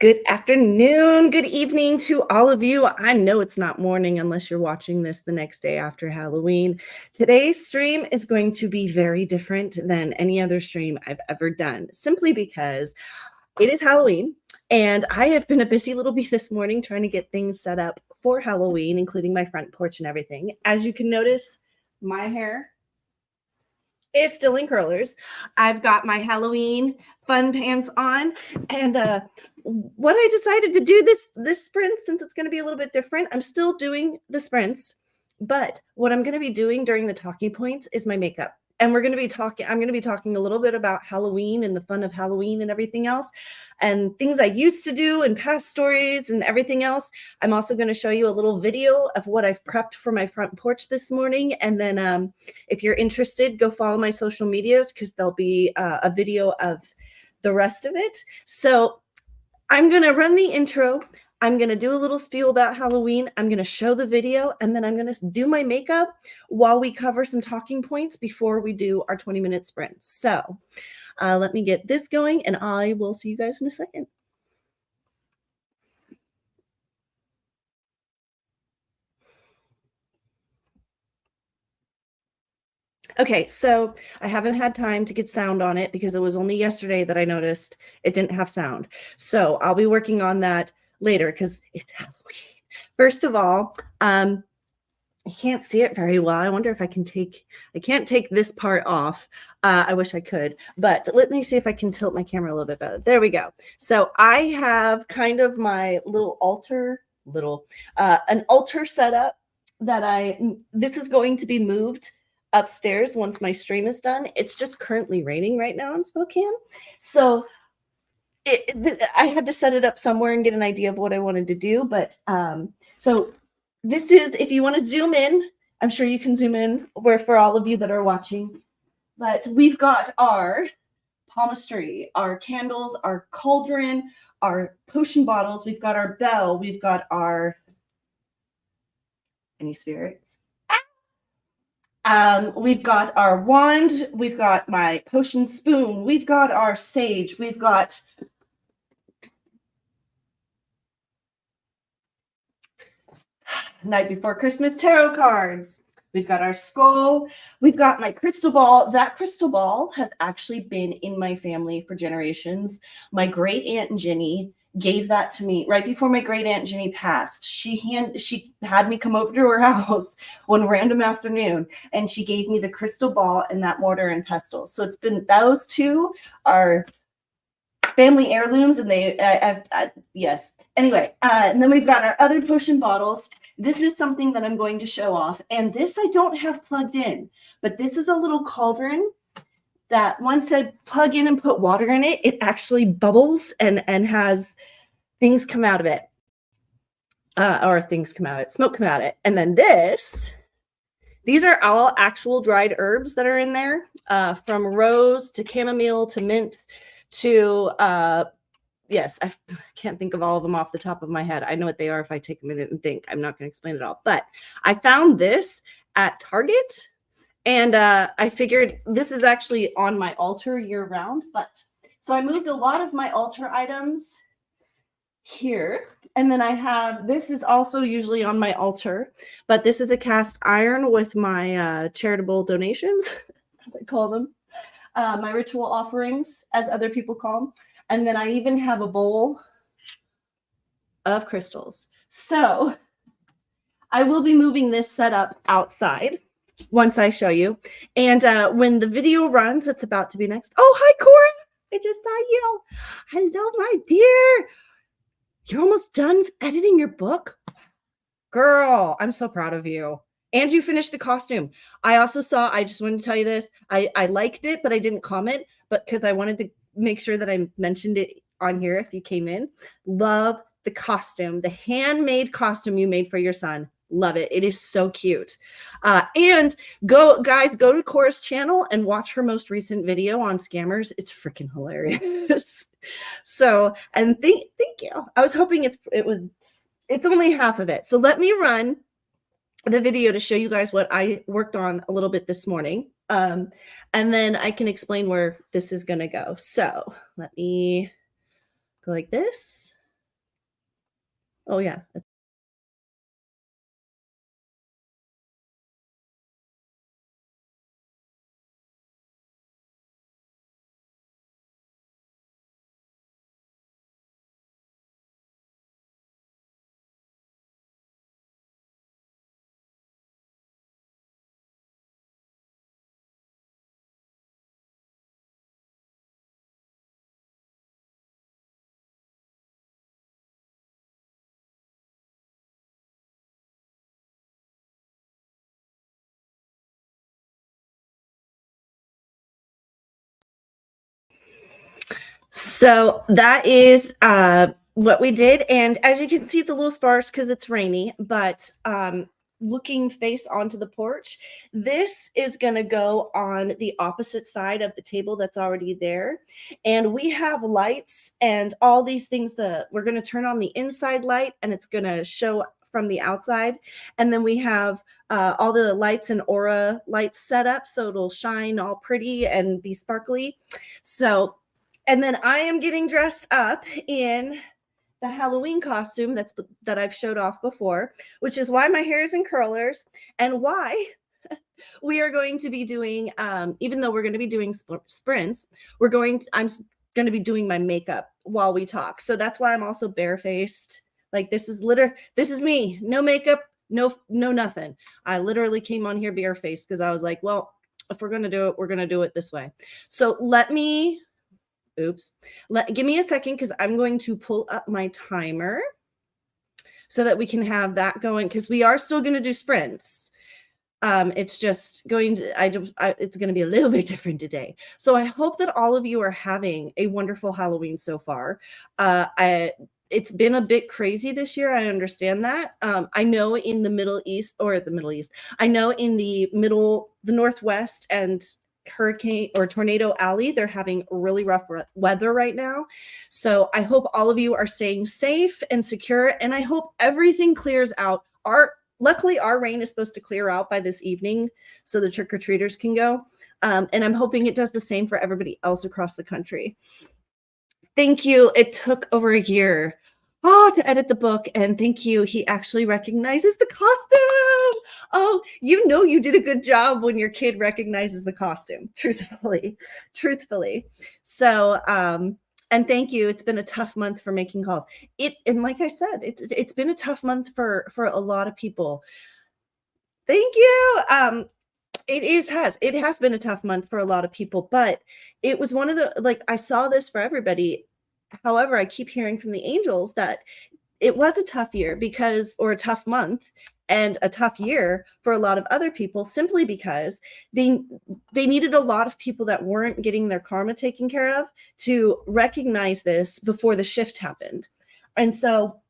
Good afternoon, good evening to all of you. I know it's not morning unless you're watching this the next day after Halloween. Today's stream is going to be very different than any other stream I've ever done, simply because it is Halloween, and I have been a busy little bee this morning trying to get things set up for Halloween, including my front porch and everything. As you can notice, my hair is still in curlers. I've got my Halloween fun pants on, and what I decided to do this sprint, since it's going to be a little bit different, I'm still doing the sprints, but what I'm going to be doing during the talking points is my makeup. And I'm going to be talking a little bit about Halloween and the fun of Halloween and everything else, and things I used to do and past stories and everything else. I'm also going to show you a little video of what I've prepped for my front porch this morning. And then if you're interested, go follow my social medias, because there'll be a video of the rest of it. So I'm going to run the intro. I'm going to do a little spiel about Halloween. I'm going to show the video, and then I'm going to do my makeup while we cover some talking points before we do our 20-minute sprint. So let me get this going, and I will see you guys in a second. Okay, so I haven't had time to get sound on it because it was only yesterday that I noticed it didn't have sound. So I'll be working on that later because it's Halloween. First of all, I can't see it very well. I wonder if I can't take this part off. I wish I could, but let me see if I can tilt my camera a little bit better. There we go. So I have kind of my little altar, an altar set up that this is going to be moved upstairs once my stream is done. It's just currently raining right now in Spokane. So I had to set it up somewhere and get an idea of what I wanted to do. But so this is, if you want to zoom in, I'm sure you can zoom in for all of you that are watching. But we've got our palmistry, our candles, our cauldron, our potion bottles. We've got our bell. We've got our, any spirits? We've got our wand, we've got my potion spoon, we've got our sage, we've got Night Before Christmas tarot cards, we've got our skull, we've got my crystal ball. That crystal ball has actually been in my family for generations. My great aunt Jenny gave that to me right before my great aunt Jenny passed. She had me come over to her house one random afternoon, and she gave me the crystal ball and that mortar and pestle. So it's been, those two are family heirlooms, and yes. Anyway, and then we've got our other potion bottles. This is something that I'm going to show off, and this I don't have plugged in, but this is a little cauldron that once I plug in and put water in it, it actually bubbles and has things come out of it. Smoke come out of it. And then these are all actual dried herbs that are in there, from rose to chamomile to mint to, yes, I can't think of all of them off the top of my head. I know what they are if I take a minute and think. I'm not going to explain it all. But I found this at Target. And I figured this is actually on my altar year round. But so I moved a lot of my altar items here. And then I have, this is also usually on my altar, but this is a cast iron with my charitable donations, as I call them, my ritual offerings, as other people call them. And then I even have a bowl of crystals. So I will be moving this setup outside once I show you. And when the video runs, it's about to be next. Oh, hi, Cora. I just saw you. Hello, my dear. You're almost done editing your book? Girl, I'm so proud of you. And you finished the costume. I also saw, I just wanted to tell you this. I liked it, but I didn't comment, but because I wanted to make sure that I mentioned it on here if you came in. Love the costume, the handmade costume you made for your son. Love it. It is so cute. And go to Cora's channel and watch her most recent video on scammers. It's freaking hilarious. So, and thank you. I was hoping it's only half of it. So let me run the video to show you guys what I worked on a little bit this morning. And then I can explain where this is going to go. So let me go like this. Oh yeah. So that is what we did. And as you can see, it's a little sparse because it's rainy, but looking face onto the porch, this is going to go on the opposite side of the table that's already there. And we have lights and all these things that we're going to turn on the inside light, and it's going to show from the outside. And then we have all the lights and aura lights set up so it'll shine all pretty and be sparkly. So, and then I am getting dressed up in the Halloween costume that I've showed off before, which is why my hair is in curlers and why we are going to be doing, even though we're going to be doing sprints, I'm going to be doing my makeup while we talk. So that's why I'm also barefaced. Like this is me, no makeup, no nothing. I literally came on here barefaced because I was like, well, if we're going to do it, we're going to do it this way. So give me a second because I'm going to pull up my timer so that we can have that going because we are still going to do sprints. It's just going to, it's going to be a little bit different today. So I hope that all of you are having a wonderful Halloween so far. It's been a bit crazy this year. I understand that. I know in the Middle East, I know in the Northwest and Hurricane or Tornado Alley, they're having really rough weather right now. So I hope all of you are staying safe and secure, and I hope everything clears out. Luckily, our rain is supposed to clear out by this evening so the trick-or-treaters can go. And I'm hoping it does the same for everybody else across the country. Thank you. It took over a year to edit the book, and thank you. He actually recognizes the costume. Oh, you did a good job when your kid recognizes the costume. Truthfully. So, and thank you. It's been a tough month for making calls. And like I said, it's been a tough month for a lot of people. Thank you. It has been a tough month for a lot of people, but it was one of the, I saw this for everybody. However, I keep hearing from the angels that it was a tough year or a tough month and a tough year for a lot of other people simply because they needed a lot of people that weren't getting their karma taken care of to recognize this before the shift happened. And so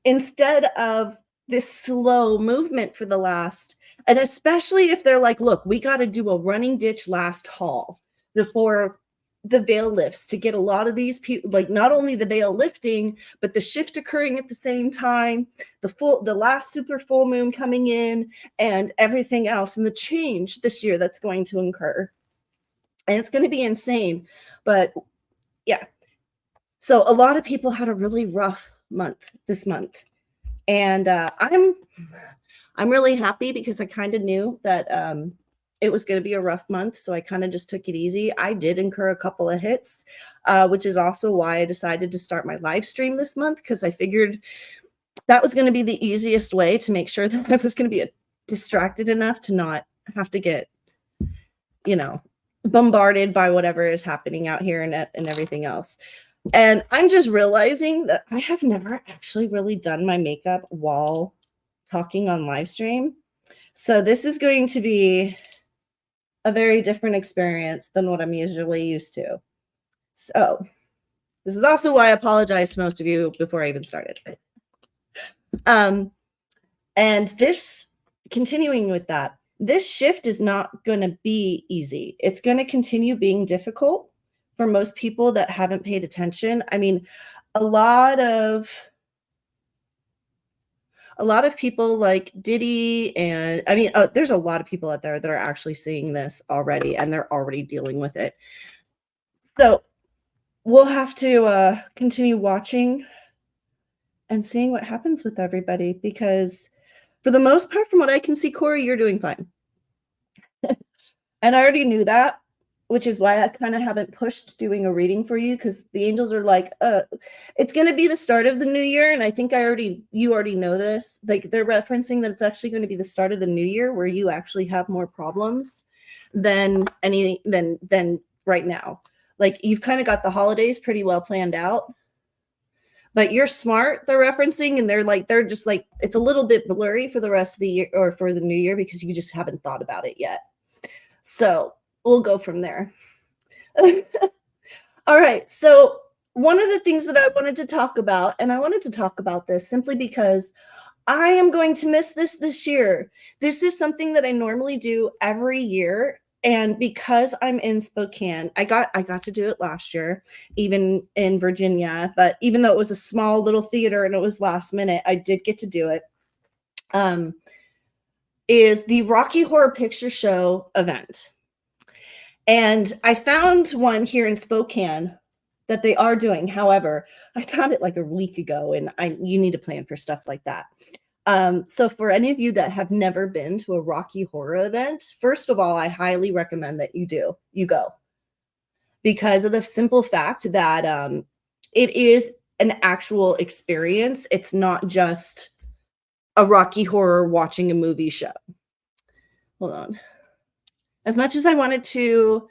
instead of this slow movement for the last, and especially if they're like, look, we got to do a running ditch last haul before the veil lifts to get a lot of these people, like not only the veil lifting, but the shift occurring at the same time, the last super full moon coming in and everything else, and the change this year that's going to occur. And it's going to be insane. But yeah. So a lot of people had a really rough month this month. And I'm really happy because I kind of knew that it was going to be a rough month. So I kind of just took it easy. I did incur a couple of hits, which is also why I decided to start my live stream this month, because I figured that was going to be the easiest way to make sure that I was going to be distracted enough to not have to get, bombarded by whatever is happening out here and everything else. And I'm just realizing that I have never actually really done my makeup while talking on live stream. So this is going to be a very different experience than what I'm usually used to. So this is also why I apologize to most of you before I even started. And this, continuing with that, this shift is not going to be easy. It's going to continue being difficult for most people that haven't paid attention. I mean, a lot of people like Diddy, and I mean, there's a lot of people out there that are actually seeing this already, and they're already dealing with it. So we'll have to continue watching and seeing what happens with everybody, because for the most part, from what I can see, Corey, you're doing fine. And I already knew that, which is why I kind of haven't pushed doing a reading for you, because the angels are like, it's going to be the start of the new year. And I think you already know this. Like, they're referencing that it's actually going to be the start of the new year where you actually have more problems than right now. Like, you've kind of got the holidays pretty well planned out, but you're smart, they're referencing, and they're just like, it's a little bit blurry for the rest of the year or for the new year because you just haven't thought about it yet. So we'll go from there. All right. So one of the things that I wanted to talk about, and I wanted to talk about this simply because I am going to miss this year. This is something that I normally do every year. And because I'm in Spokane, I got to do it last year, even in Virginia. But even though it was a small little theater and it was last minute, I did get to do it. Is the Rocky Horror Picture Show event. And I found one here in Spokane that they are doing. However, I found it like a week ago, and you need to plan for stuff like that. So for any of you that have never been to a Rocky Horror event, first of all, I highly recommend that you go, because of the simple fact that it is an actual experience. It's not just a Rocky Horror watching a movie show. Hold on. As much as I wanted to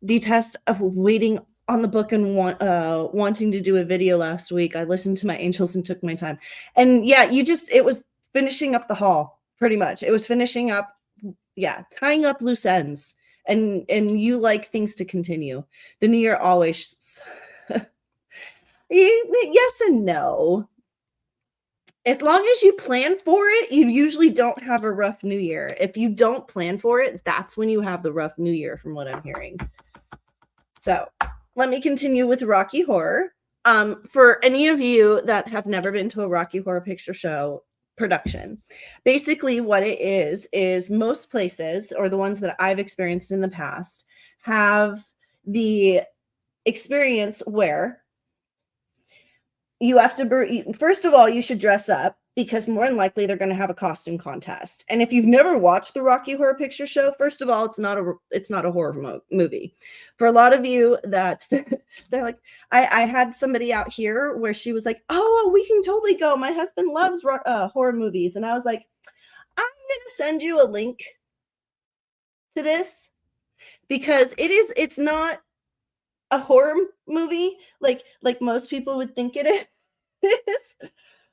detest of waiting on the book and wanting to do a video last week, I listened to my angels and took my time. And yeah, it was finishing up the haul, pretty much. It was finishing up, tying up loose ends. And you like things to continue. The new year always, yes and no. As long as you plan for it, you usually don't have a rough new year. If you don't plan for it, that's when you have the rough new year, from what I'm hearing. So let me continue with Rocky Horror. For any of you that have never been to a Rocky Horror Picture Show production, basically what it is most places, or the ones that I've experienced in the past, have the experience where you have to, first of all, you should dress up, because more than likely they're going to have a costume contest. And if you've never watched the Rocky Horror Picture Show, first of all, it's not a horror movie. For a lot of you that they're like, I had somebody out here where she was like, oh, we can totally go. My husband loves horror movies. And I was like, I'm going to send you a link to this, because it's not a horror movie like most people would think it is.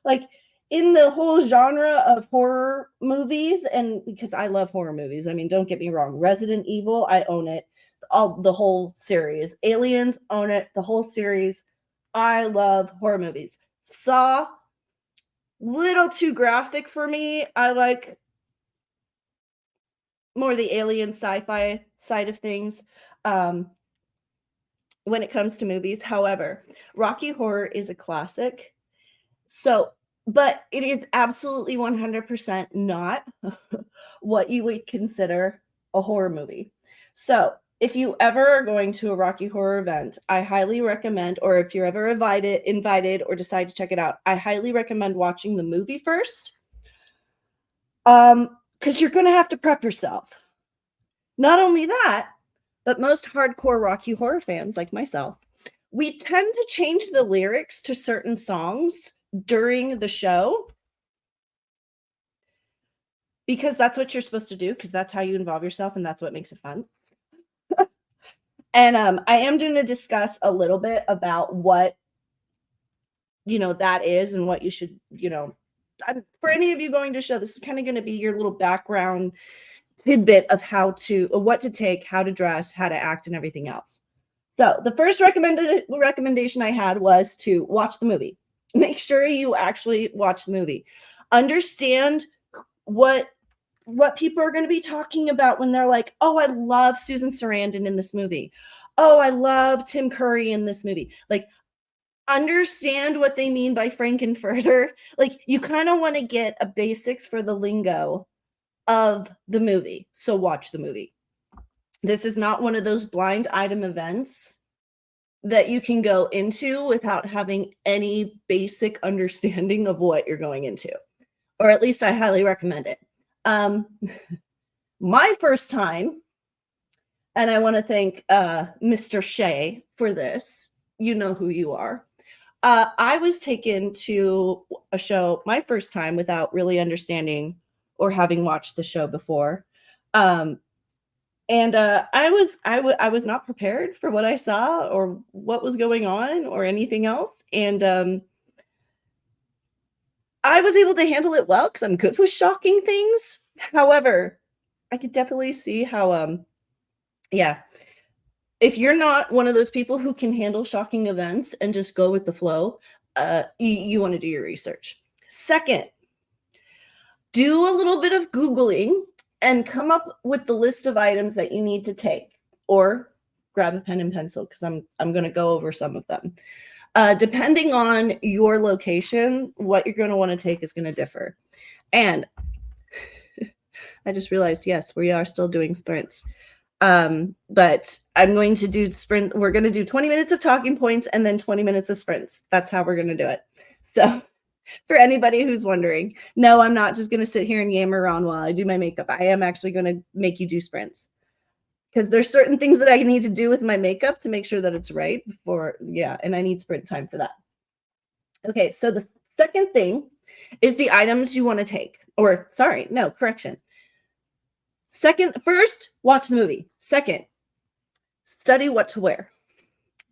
Like, in the whole genre of horror movies, and because I love horror movies, I mean, don't get me wrong, Resident Evil, I own it, the whole series. Aliens, own it, the whole series. I love horror movies. Saw, little too graphic for me. I like more the alien sci-fi side of things when it comes to movies. However, Rocky Horror is a classic. So, but it is absolutely 100% not what you would consider a horror movie. So, if you ever are going to a Rocky Horror event, I highly recommend, or if you're ever invited or decide to check it out, I highly recommend watching the movie first. Because you're going to have to prep yourself. Not only that, but most hardcore Rocky Horror fans like myself, we tend to change the lyrics to certain songs during the show, because that's what you're supposed to do, because that's how you involve yourself and that's what makes it fun. And I am going to discuss a little bit about what that is, and what you should, for any of you going to show, this is kind of going to be your little background tidbit of what to take, how to dress, how to act, and everything else. So the first recommendation I had was to watch the movie. Make sure you actually watch the movie. Understand what people are going to be talking about when they're like, oh, I love Susan Sarandon in this movie. Oh, I love Tim Curry in this movie. Like, understand what they mean by Frankenfurter. Like, you kind of want to get a basics for the lingo of the movie. So watch the movie. This is not one of those blind item events that you can go into without having any basic understanding of what you're going into, or at least I highly recommend it. My first time, and I want to thank Mr. Shea for this. You know who you are. I was taken to a show my first time without really understanding or having watched the show before. And I was not prepared for what I saw or what was going on or anything else. And I was able to handle it well because I'm good with shocking things. However, I could definitely see how, yeah, if you're not one of those people who can handle shocking events and just go with the flow, you want to do your research. Second, do a little bit of Googling and come up with the list of items that you need to take, or grab a pen and pencil because I'm going to go over some of them. Depending on your location, what you're going to want to take is going to differ. And I just realized, yes, we are still doing sprints. But I'm going to do sprint. We're going to do 20 minutes of talking points and then 20 minutes of sprints. That's how we're going to do it. So for anybody who's wondering, no, I'm not just going to sit here and yammer around while I do my makeup. I am actually going to make you do sprints because there's certain things that I need to do with my makeup to make sure that it's right before. Yeah. And I need sprint time for that. Okay. So the second thing is the items you want to take, or sorry, no, correction. First, watch the movie. Second, study what to wear.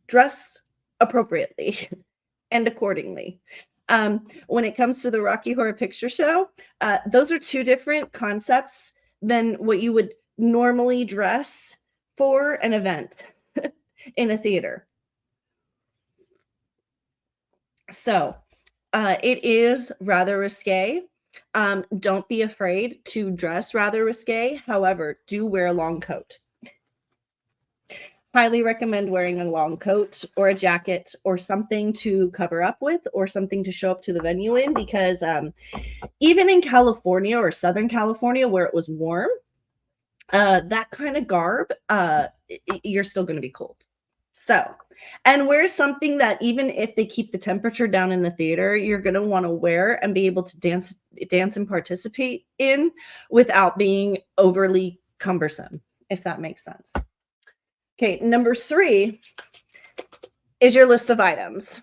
Dress appropriately and accordingly. When it comes to the Rocky Horror Picture Show, those are two different concepts than what you would normally dress for an event in a theater. So it is rather risque. Don't be afraid to dress rather risque. However, do wear a long coat. Highly recommend wearing a long coat or a jacket or something to cover up with, or something to show up to the venue in, because even in California or Southern California where it was warm, that kind of garb, you're still going to be cold. So, and wear something that even if they keep the temperature down in the theater, you're going to want to wear and be able to dance and participate in without being overly cumbersome, if that makes sense. Okay, number 3 is your list of items.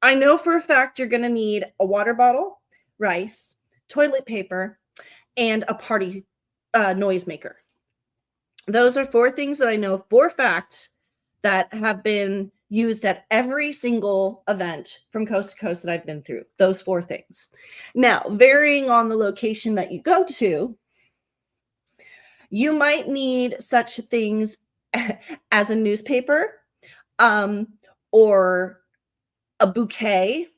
I know for a fact you're going to need a water bottle, rice, toilet paper, and a party noisemaker. Those are 4 things that I know for a fact that have been used at every single event from coast to coast that I've been through. Those 4 things. Now, varying on the location that you go to, you might need such things as a newspaper, or a bouquet,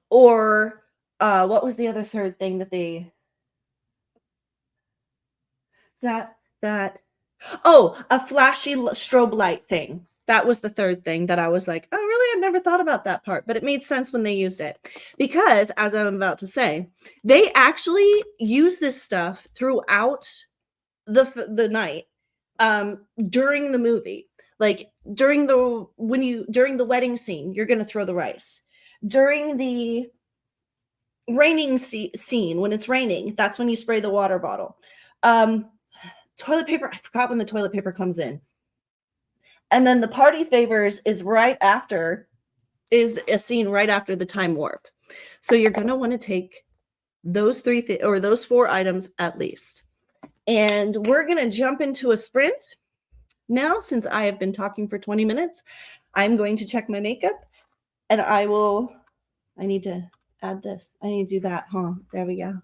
or what was the other third thing that they a flashy strobe light thing. That was the third thing that I was like, oh, really? I never thought about that part, but it made sense when they used it, because as I'm about to say, they actually use this stuff throughout the night, during the movie. Like during the wedding scene, you're going to throw the rice. During the raining scene, when it's raining, that's when you spray the water bottle. Toilet paper, I forgot when the toilet paper comes in. And then the party favors is a scene right after the time warp. So you're going to want to take those 4 items at least. And we're going to jump into a sprint. Now, since I have been talking for 20 minutes, I'm going to check my makeup, and I need to add this. I need to do that, huh? There we go.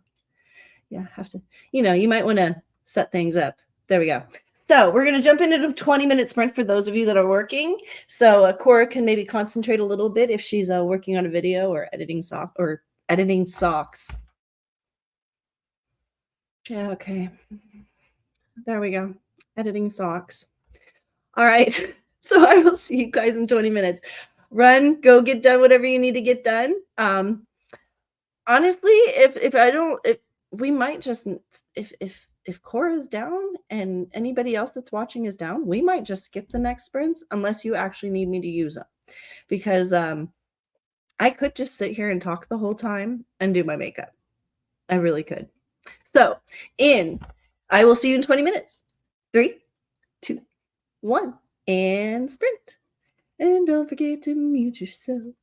Yeah, have to, you might want to set things up. There we go. So we're going to jump into a 20-minute sprint for those of you that are working. So Cora can maybe concentrate a little bit if she's working on a video or editing socks. Yeah, okay. There we go. Editing socks. All right. So I will see you guys in 20 minutes. Run, go get done whatever you need to get done. Honestly, if we might just, if if Cora's down and anybody else that's watching is down, we might just skip the next sprints unless you actually need me to use them. Because I could just sit here and talk the whole time and do my makeup. I really could. So I will see you in 20 minutes. 3, 2, 1, and sprint. And don't forget to mute yourself.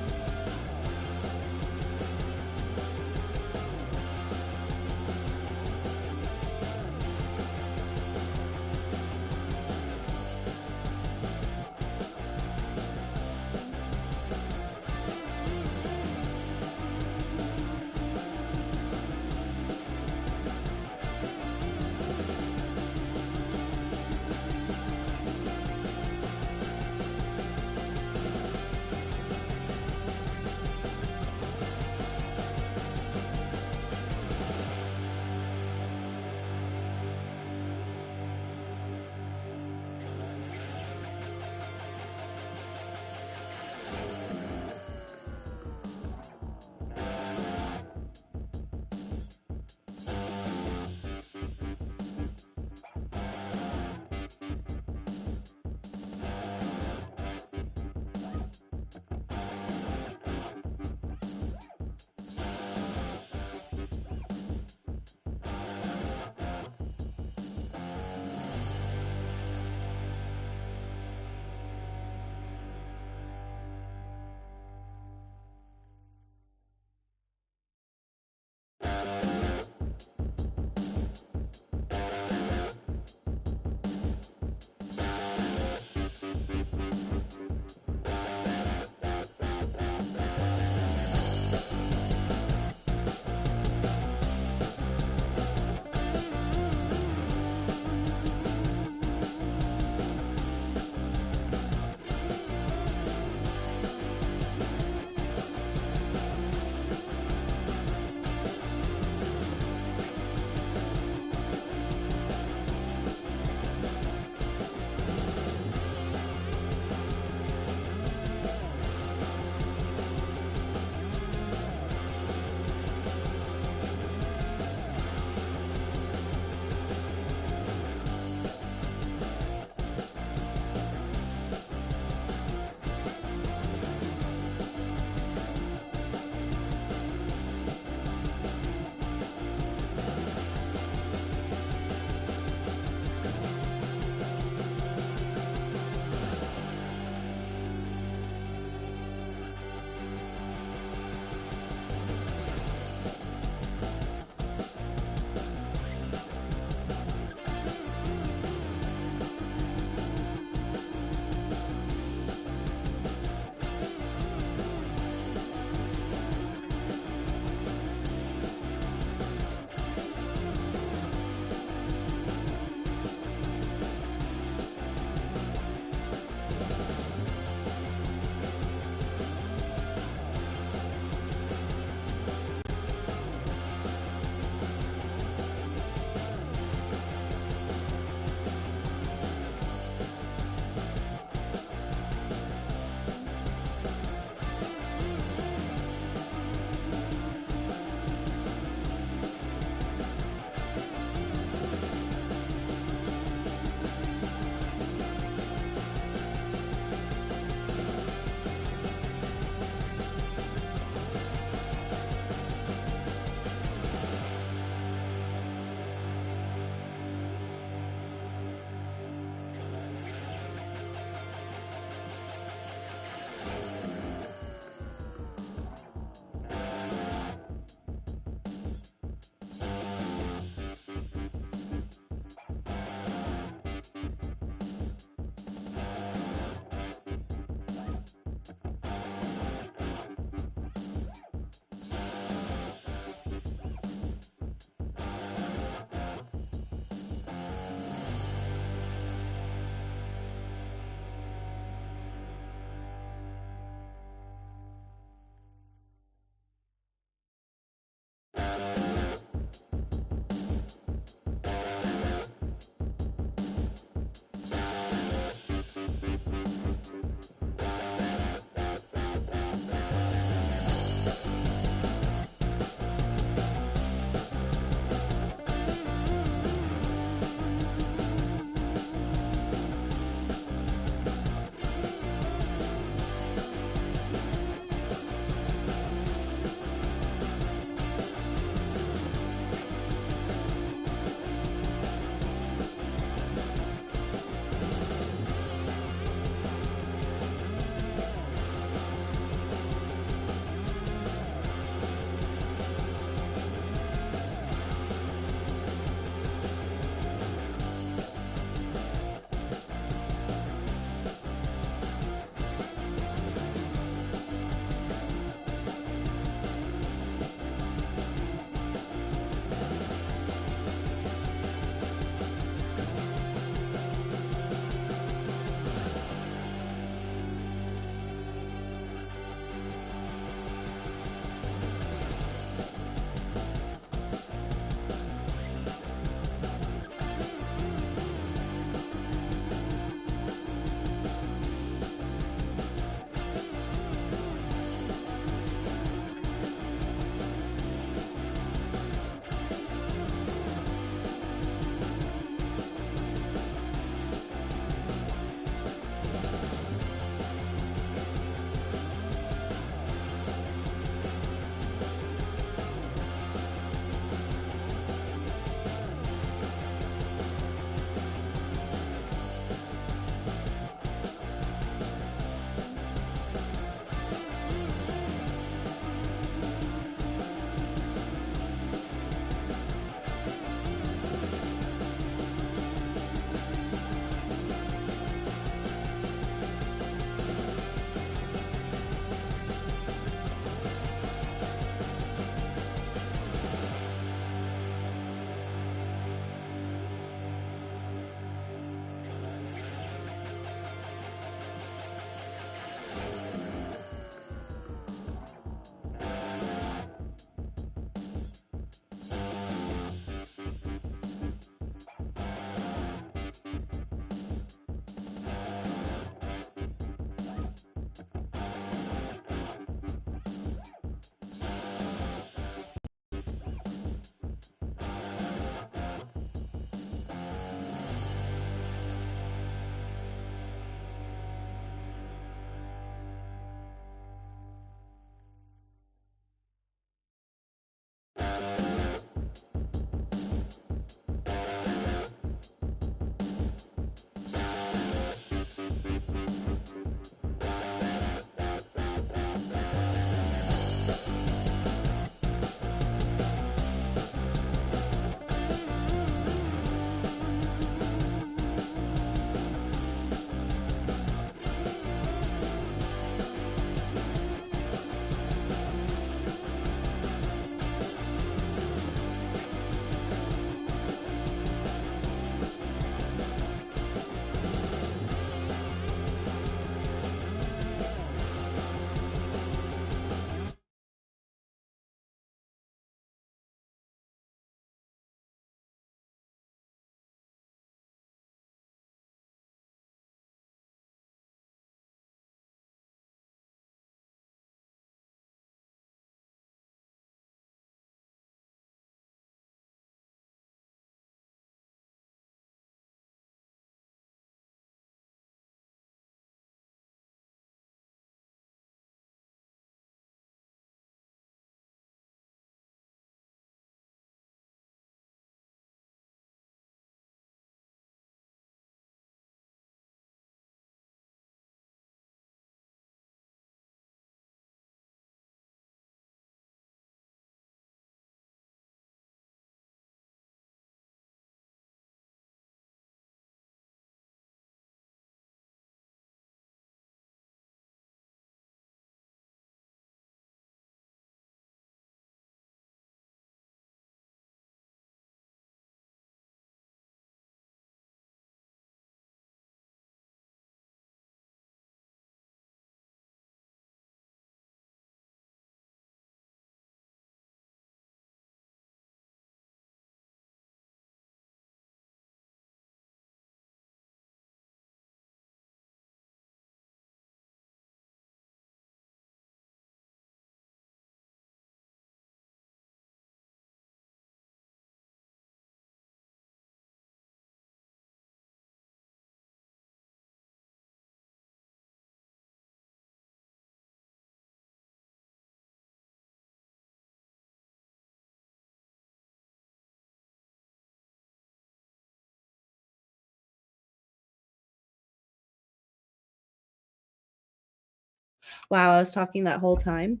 Wow, I was talking that whole time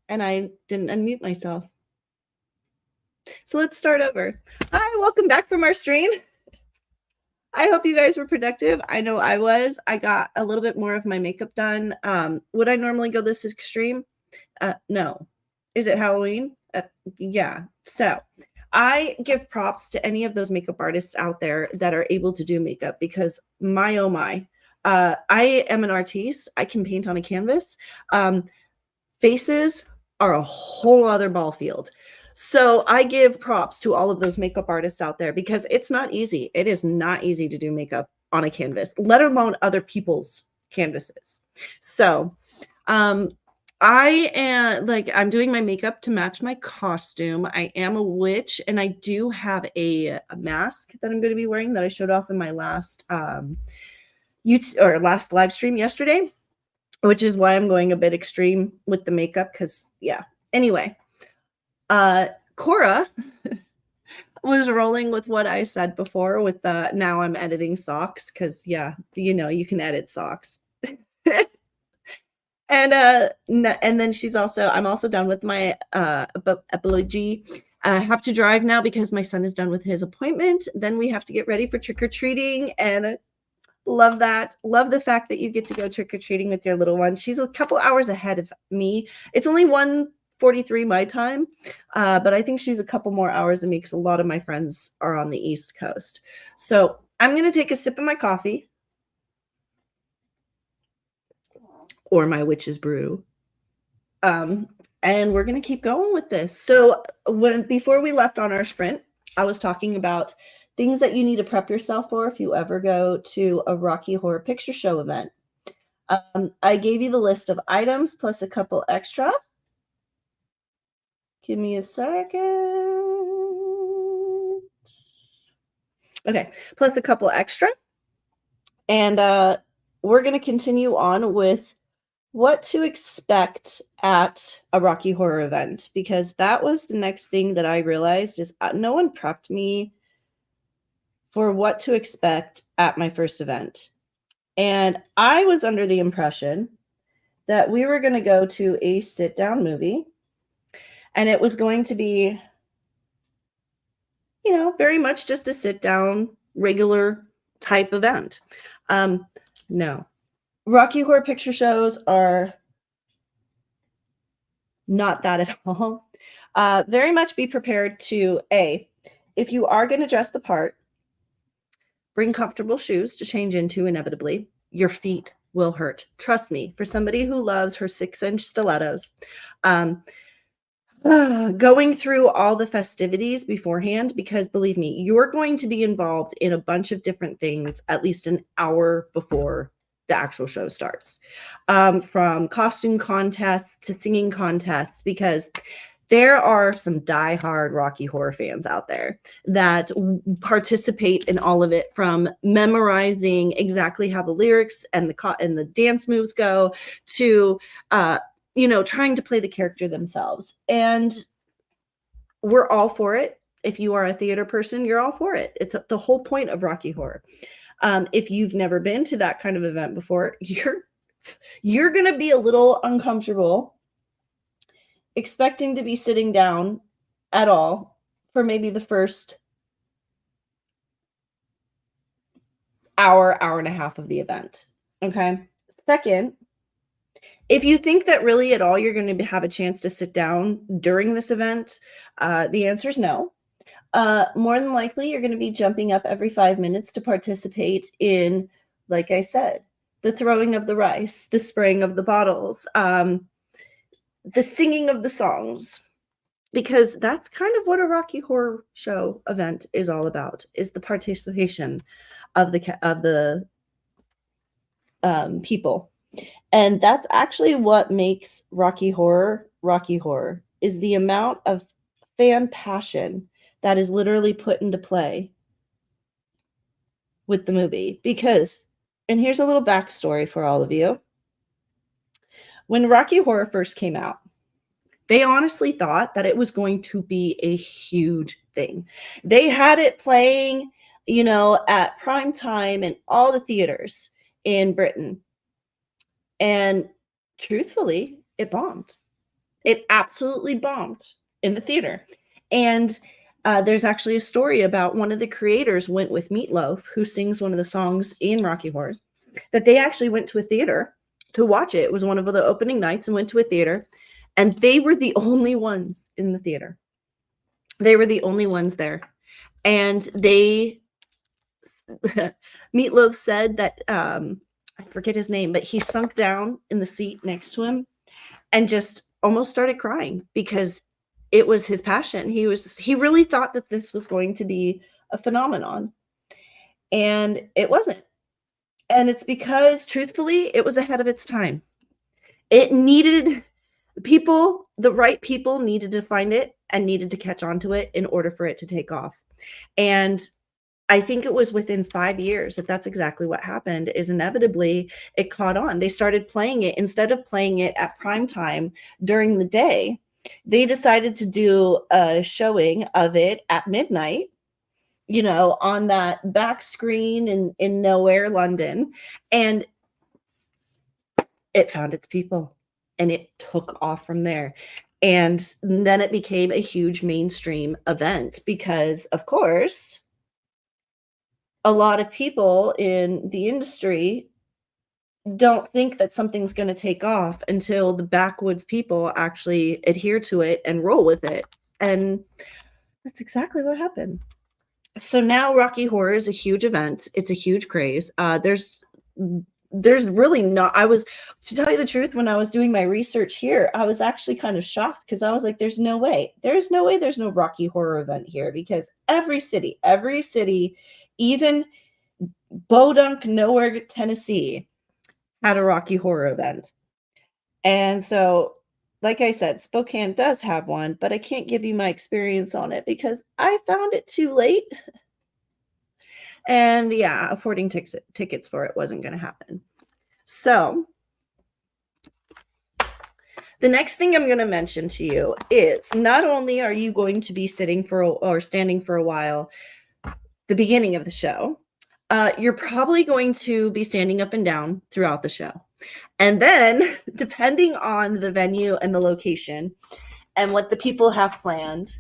and I didn't unmute myself. So let's start over. Hi, welcome back from our stream. I hope you guys were productive. I know I was. I got a little bit more of my makeup done. Would I normally go this extreme? No. Is it Halloween? Yeah. So I give props to any of those makeup artists out there that are able to do makeup because my, oh my, I am an artiste. I can paint on a canvas. Faces are a whole other ball field. So I give props to all of those makeup artists out there because it's not easy. It is not easy to do makeup on a canvas, let alone other people's canvases. So I am I'm doing my makeup to match my costume. I am a witch and I do have a mask that I'm going to be wearing that I showed off in my last last live stream yesterday, which is why I'm going a bit extreme with the makeup because, yeah. Anyway, Cora was rolling with what I said before with the now I'm editing socks because, yeah, you can edit socks. And then I'm also done with my apology. I have to drive now because my son is done with his appointment. Then we have to get ready for trick-or-treating and love that. Love the fact that you get to go trick-or-treating with your little one. She's a couple hours ahead of me. It's only 1:43 my time, but I think she's a couple more hours. It makes a lot of my friends are on the East Coast. So I'm going to take a sip of my coffee or my witch's brew. And we're going to keep going with this. So before we left on our sprint, I was talking about things that you need to prep yourself for if you ever go to a Rocky Horror Picture Show event. I gave you the list of items plus a couple extra. Give me a second. Okay, plus a couple extra. And we're going to continue on with what to expect at a Rocky Horror event, because that was the next thing that I realized is no one prepped me for what to expect at my first event. And I was under the impression that we were going to go to a sit-down movie and it was going to be, very much just a sit-down, regular type event. No. Rocky Horror Picture Shows are not that at all. Very much be prepared to, if you are going to dress the part, bring comfortable shoes to change into inevitably. Your feet will hurt. Trust me, for somebody who loves her 6-inch stilettos, going through all the festivities beforehand, because believe me, you're going to be involved in a bunch of different things at least an hour before the actual show starts, from costume contests to singing contests, because there are some diehard Rocky Horror fans out there that participate in all of it, from memorizing exactly how the lyrics and the dance moves go to trying to play the character themselves. And we're all for it. If you are a theater person, you're all for it. It's the whole point of Rocky Horror. If you've never been to that kind of event before, you're going to be a little uncomfortable expecting to be sitting down at all for maybe the first hour and a half of the event. Okay. Second, if you think that really at all you're going to have a chance to sit down during this event, the answer is no. More than likely, you're going to be jumping up every 5 minutes to participate in, like I said, the throwing of the rice, the spraying of the bottles, the singing of the songs, because that's kind of what a Rocky Horror Show event is all about, is the participation of the people. And that's actually what makes Rocky Horror, is the amount of fan passion that is literally put into play with the movie. Because, and here's a little backstory for all of you. When Rocky Horror first came out, they honestly thought that it was going to be a huge thing. They had it playing, at prime time in all the theaters in Britain. And truthfully, it bombed. It absolutely bombed in the theater. And there's actually a story about one of the creators went with Meatloaf, who sings one of the songs in Rocky Horror, that they actually went to a theater to watch it. It was one of the opening nights and went to a theater, and they were the only ones in the theater. They were the only ones there. And Meatloaf said that, I forget his name, but he sunk down in the seat next to him and just almost started crying because it was his passion. He really thought that this was going to be a phenomenon, and it wasn't. And it's because, truthfully, it was ahead of its time. It needed people, the right people needed to find it and needed to catch on to it in order for it to take off. And I think it was within 5 years that that's exactly what happened, is inevitably it caught on. They started playing it. Instead of playing it at prime time during the day, they decided to do a showing of it at midnight, on that back screen in nowhere, London. And it found its people and it took off from there. And then it became a huge mainstream event because, of course, a lot of people in the industry don't think that something's going to take off until the backwoods people actually adhere to it and roll with it. And that's exactly what happened. So now Rocky Horror is a huge event. It's a huge craze. There's really not, to tell you the truth, when I was doing my research here, I was actually kind of shocked because I was like, there's no way there's no Rocky Horror event here, because every city, even Bodunk, nowhere, Tennessee, had a Rocky Horror event. And so, like I said, Spokane does have one, but I can't give you my experience on it because I found it too late. And yeah, affording tickets for it wasn't going to happen. So the next thing I'm going to mention to you is, not only are you going to be standing for a while, the beginning of the show, you're probably going to be standing up and down throughout the show. And then, depending on the venue and the location and what the people have planned,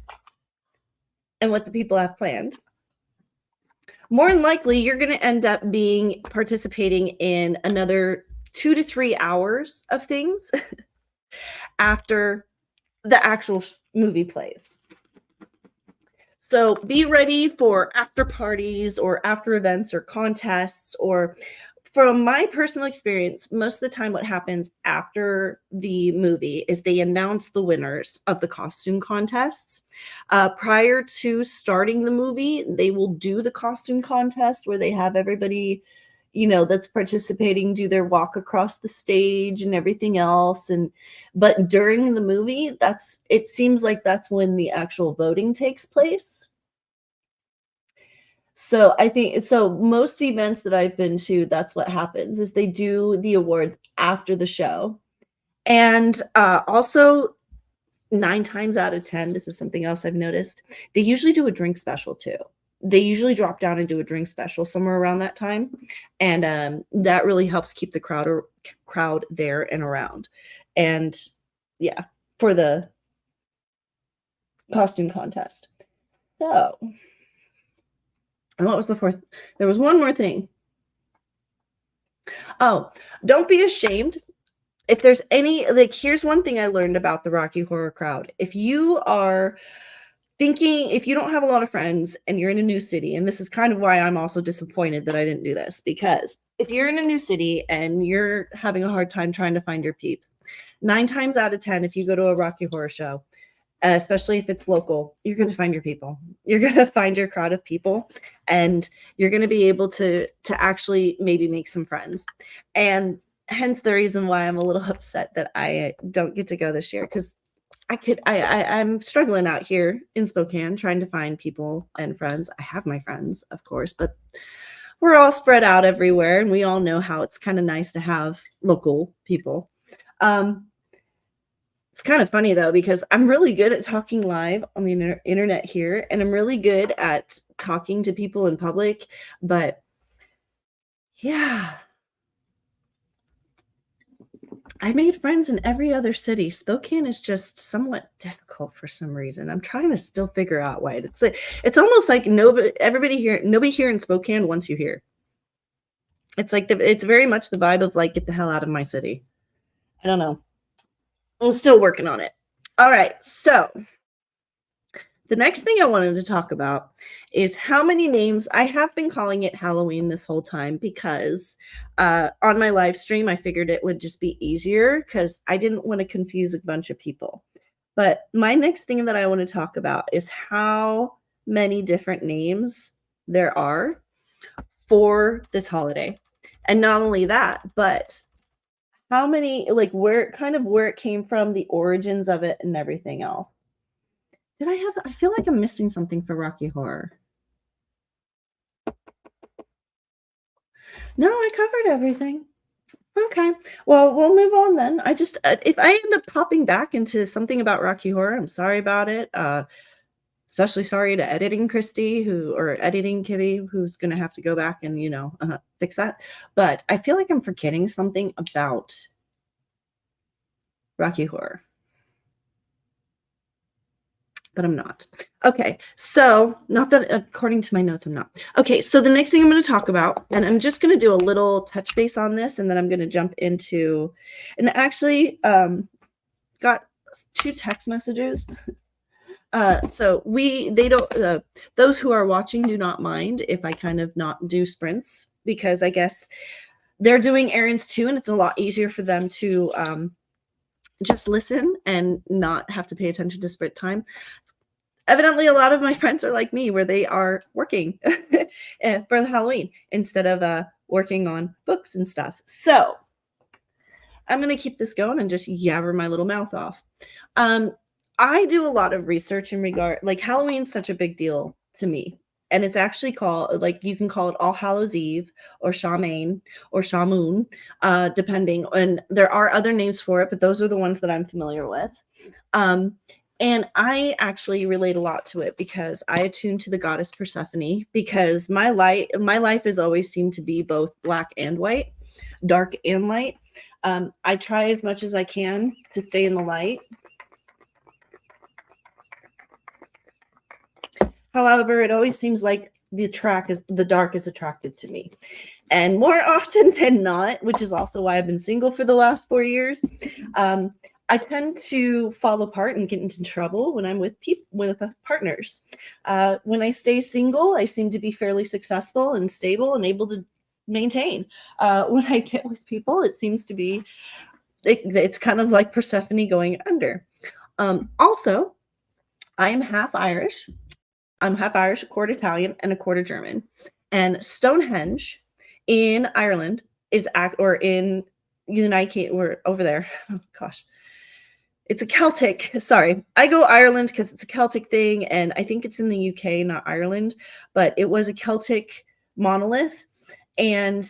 more than likely, you're going to end up participating in another 2 to 3 hours of things after the actual movie plays. So be ready for after parties or after events or contests. Or, from my personal experience, most of the time what happens after the movie is they announce the winners of the costume contests. Prior to starting the movie, they will do the costume contest where they have everybody, that's participating do their walk across the stage and everything else. But during the movie, it seems like that's when the actual voting takes place. So I think, most events that I've been to, that's what happens, is they do the awards after the show. And also, 9 times out of 10, this is something else I've noticed, they usually do a drink special too. They usually drop down and do a drink special somewhere around that time. And that really helps keep the crowd there and around. And yeah, for the costume contest. So, and what was the fourth? There was one more thing. Oh, don't be ashamed. If there's any, here's one thing I learned about the Rocky Horror crowd. If you are thinking, if you don't have a lot of friends and you're in a new city, and this is kind of why I'm also disappointed that I didn't do this, because if you're in a new city and you're having a hard time trying to find your peeps, 9 times out of 10, if you go to a Rocky Horror show, especially if it's local, you're going to find your people. You're going to find your crowd of people, and you're going to be able to actually maybe make some friends. And hence the reason why I'm a little upset that I don't get to go this year, because I'm struggling out here in Spokane trying to find people and friends. I have my friends, of course, but we're all spread out everywhere, and we all know how it's kind of nice to have local people. It's kind of funny, though, because I'm really good at talking live on the internet here, and I'm really good at talking to people in public. But yeah, I made friends in every other city. Spokane is just somewhat difficult for some reason. I'm trying to still figure out why. It's almost like nobody here in Spokane wants you here. It's like it's very much the vibe of like, get the hell out of my city. I don't know. I'm still working on it. All right, so the next thing I wanted to talk about is how many names. I have been calling it Halloween this whole time because on my live stream, I figured it would just be easier because I didn't want to confuse a bunch of people. But my next thing that I want to talk about is how many different names there are for this holiday. And not only that, but how many, like where it came from, the origins of it and everything else. I feel like I'm missing something for Rocky Horror. No, I covered everything. Okay. Well, we'll move on then. I just, if I end up popping back into something about Rocky Horror, I'm sorry about it. Especially sorry to editing Christy, or editing Kibby, who's going to have to go back and, fix that. But I feel like I'm forgetting something about Rocky Horror. But I'm not. Okay, so not that according to my notes, I'm not. Okay, so the next thing I'm going to talk about, and I'm just going to do a little touch base on this, and then I'm going to jump into, and actually got 2 text messages. So they don't, those who are watching do not mind if I kind of not do sprints, because I guess they're doing errands too, and it's a lot easier for them to just listen and not have to pay attention to sprint time. Evidently, a lot of my friends are like me, where they are working for the Halloween instead of working on books and stuff. So I'm going to keep this going and just yabber my little mouth off. I do a lot of research in regard, like Halloween's such a big deal to me. And it's actually called, like, you can call it All Hallows Eve or Samhain or Shamoon, depending. And there are other names for it, but those are the ones that I'm familiar with. And I actually relate a lot to it because I attune to the goddess Persephone, because my life has always seemed to be both black and white, dark and light. I try as much as I can to stay in the light. However, it always seems like the dark is attracted to me. And more often than not, which is also why I've been single for the last 4 years, I tend to fall apart and get into trouble when I'm with partners. When I stay single, I seem to be fairly successful and stable and able to maintain. When I get with people, it seems to be, it's kind of like Persephone going under. Also, I am half Irish. I'm half Irish, a quarter Italian, and a quarter German. And Stonehenge in Ireland or in United Kingdom, or over there. Oh gosh. It's a Celtic. Sorry. I go Ireland because it's a Celtic thing, and I think it's in the UK, not Ireland, but it was a Celtic monolith. And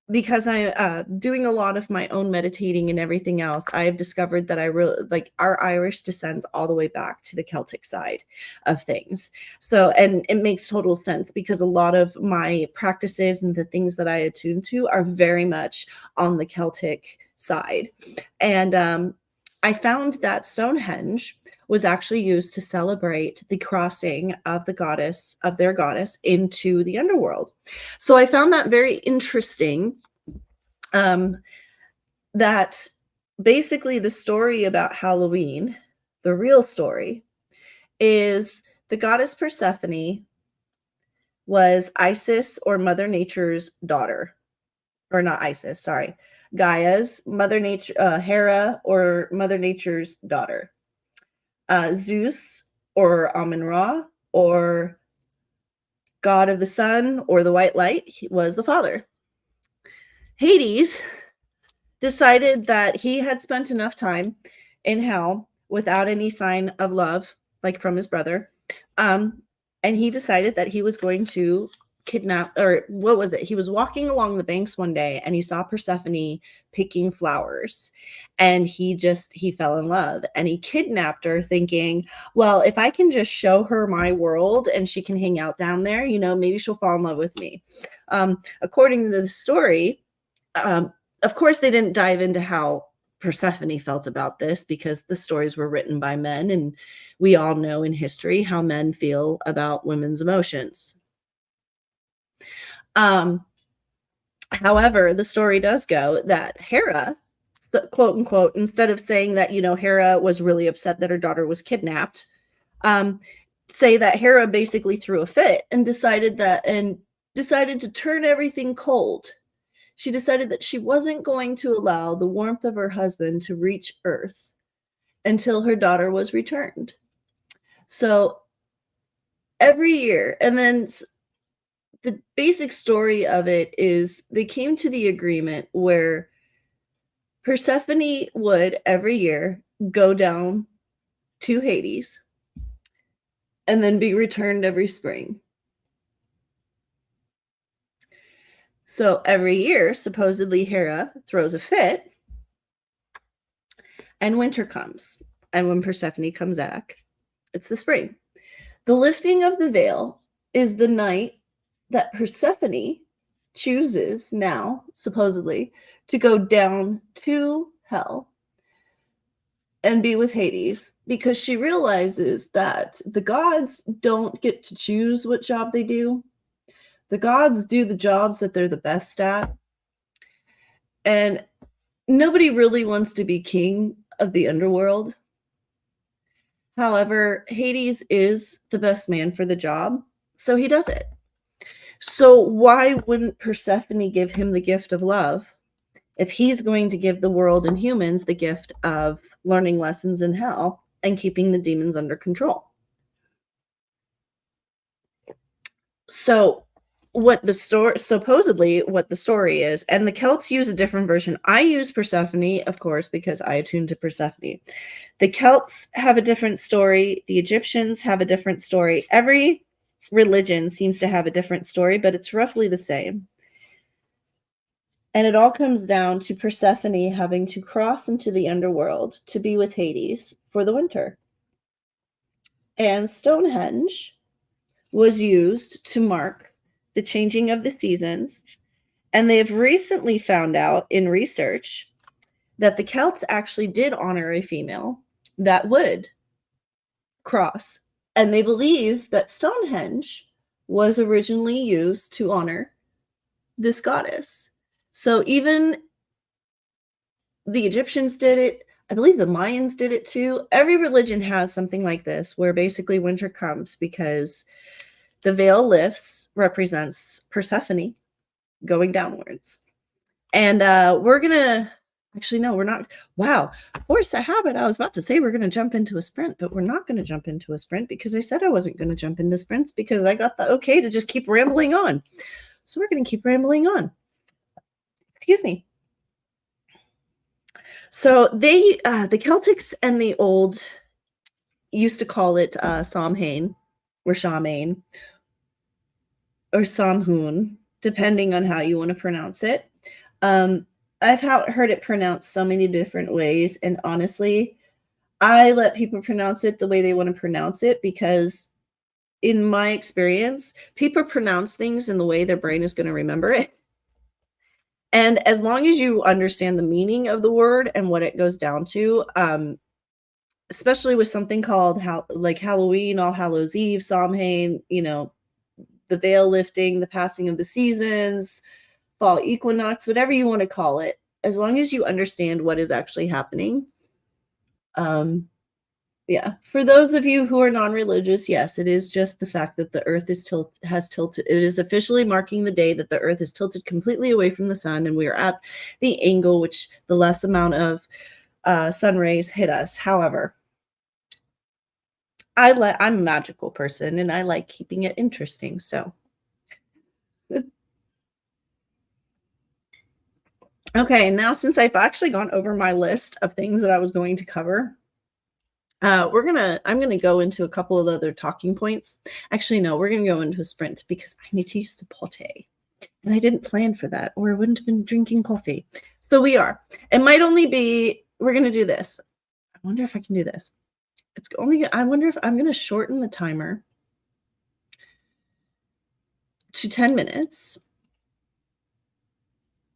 because I'm doing a lot of my own meditating and everything else, I have discovered that I really like our Irish descends all the way back to the Celtic side of things. So, and it makes total sense because a lot of my practices and the things that I attune to are very much on the Celtic side. And I found that Stonehenge was actually used to celebrate the crossing of their goddess into the underworld. So I found that very interesting, that basically the story about Halloween, the real story, is the goddess Persephone was Isis, or Mother Nature's daughter. Or not Isis, sorry. Gaia's, Mother Nature, Hera, or Mother Nature's daughter. Zeus, or Amun-Ra, or God of the Sun, or the White Light, was the father. Hades decided that he had spent enough time in hell without any sign of love, like from his brother, and he decided that he was going to kidnap, or what was it? He was walking along the banks one day and he saw Persephone picking flowers, and he fell in love, and he kidnapped her thinking, well, if I can just show her my world and she can hang out down there, maybe she'll fall in love with me. According to the story, of course, they didn't dive into how Persephone felt about this, because the stories were written by men, and we all know in history how men feel about women's emotions. However, the story does go that Hera, quote unquote, instead of saying that, Hera was really upset that her daughter was kidnapped, say that Hera basically threw a fit and decided to turn everything cold. She decided that she wasn't going to allow the warmth of her husband to reach Earth until her daughter was returned. So every year, and then the basic story of it is they came to the agreement where Persephone would every year go down to Hades and then be returned every spring. So every year, supposedly, Hera throws a fit and winter comes. And when Persephone comes back, it's the spring. The lifting of the veil is the night that Persephone chooses now, supposedly, to go down to hell and be with Hades, because she realizes that the gods don't get to choose what job they do. The gods do the jobs that they're the best at. And nobody really wants to be king of the underworld. However, Hades is the best man for the job, so he does it. So why wouldn't Persephone give him the gift of love if he's going to give the world and humans the gift of learning lessons in hell and keeping the demons under control? So supposedly what the story is, and the Celts use a different version. I use Persephone, of course, because I attune to Persephone. The Celts have a different story. The Egyptians have a different story. Every religion seems to have a different story, but it's roughly the same. And it all comes down to Persephone having to cross into the underworld to be with Hades for the winter. And Stonehenge was used to mark the changing of the seasons. And they've recently found out in research that the Celts actually did honor a female that would cross. And they believe that Stonehenge was originally used to honor this goddess. So even the Egyptians did it. I believe the Mayans did it too. Every religion has something like this, where basically winter comes because the veil lifts, represents Persephone going downwards. And we're going to, actually, no, we're not. Wow. Force a habit. I was about to say we're going to jump into a sprint, but we're not going to jump into a sprint, because I said I wasn't going to jump into sprints, because I got the okay to just keep rambling on. So we're going to keep rambling on. Excuse me. So the Celtics and the old used to call it Samhain or Samhain or Samhain, depending on how you want to pronounce it. I've heard it pronounced so many different ways, and honestly, I let people pronounce it the way they want to pronounce it, because in my experience, people pronounce things in the way their brain is going to remember it. And as long as you understand the meaning of the word and what it goes down to, especially with something called like Halloween, All Hallows Eve, Samhain, the veil lifting, the passing of the seasons, fall equinox, whatever you want to call it, as long as you understand what is actually happening. Yeah, for those of you who are non-religious, yes, it is just the fact that the earth has tilted. It is officially marking the day that the earth is tilted completely away from the sun, and we are at the angle which the less amount of sun rays hit us. However, I'm a magical person, and I like keeping it interesting. So, okay, now since I've actually gone over my list of things that I was going to cover, I'm gonna go into a couple of other talking points. Actually, no, we're gonna go into a sprint because I need to use the potty. And I didn't plan for that, or I wouldn't have been drinking coffee. So we are. It might only be, we're gonna do this. I wonder if I can do this. I wonder if I'm gonna shorten the timer to 10 minutes.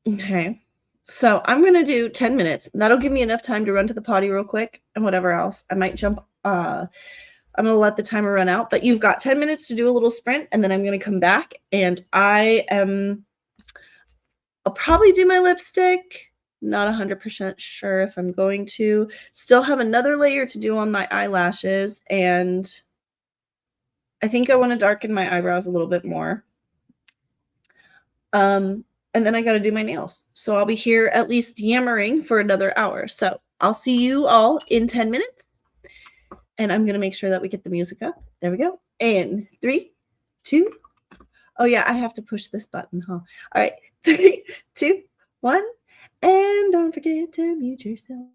Okay. So I'm going to do 10 minutes. That'll give me enough time to run to the potty real quick and whatever else. I might jump. I'm going to let the timer run out, but you've got 10 minutes to do a little sprint, and then I'm going to come back, and I'll probably do my lipstick. Not 100% sure if I'm going to. Still have another layer to do on my eyelashes, and I think I want to darken my eyebrows a little bit more. And then I got to do my nails. So I'll be here at least yammering for another hour. So I'll see you all in 10 minutes. And I'm going to make sure that we get the music up. There we go. In 3, 2. Oh, yeah, I have to push this button, huh? All right. 3, 2, 1. And don't forget to mute yourself.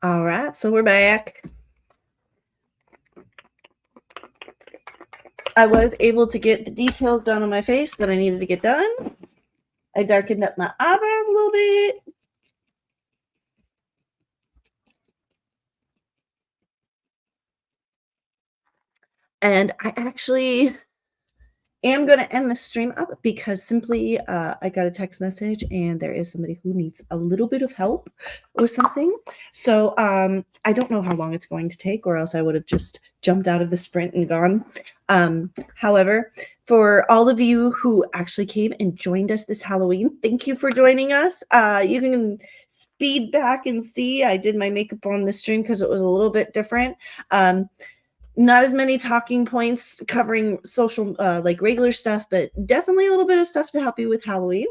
All right, so we're back. I was able to get the details done on my face that I needed to get done. I darkened up my eyebrows a little bit. And I actually am going to end the stream up because simply I got a text message and there is somebody who needs a little bit of help with something. So I don't know how long it's going to take, or else I would have just jumped out of the sprint and gone. However, for all of you who actually came and joined us this Halloween, thank you for joining us. You can speed back and see I did my makeup on the stream because it was a little bit different. Not as many talking points covering social, like regular stuff, but definitely a little bit of stuff to help you with Halloween.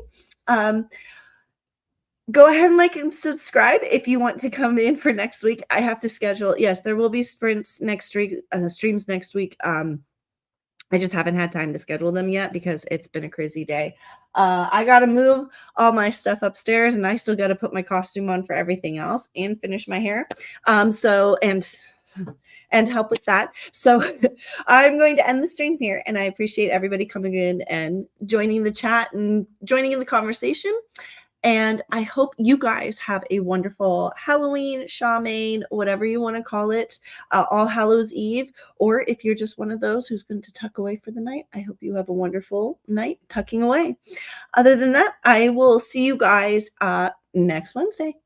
Go ahead and like and subscribe if you want to come in for next week. I have to schedule. Yes, there will be sprints next week, streams next week. I just haven't had time to schedule them yet because it's been a crazy day. I got to move all my stuff upstairs, and I still got to put my costume on for everything else and finish my hair. And help with that. So I'm going to end the stream here, and I appreciate everybody coming in and joining the chat and joining in the conversation. And I hope you guys have a wonderful Halloween, Samhain, whatever you want to call it, All Hallows Eve. Or if you're just one of those who's going to tuck away for the night, I hope you have a wonderful night tucking away. Other than that, I will see you guys next Wednesday.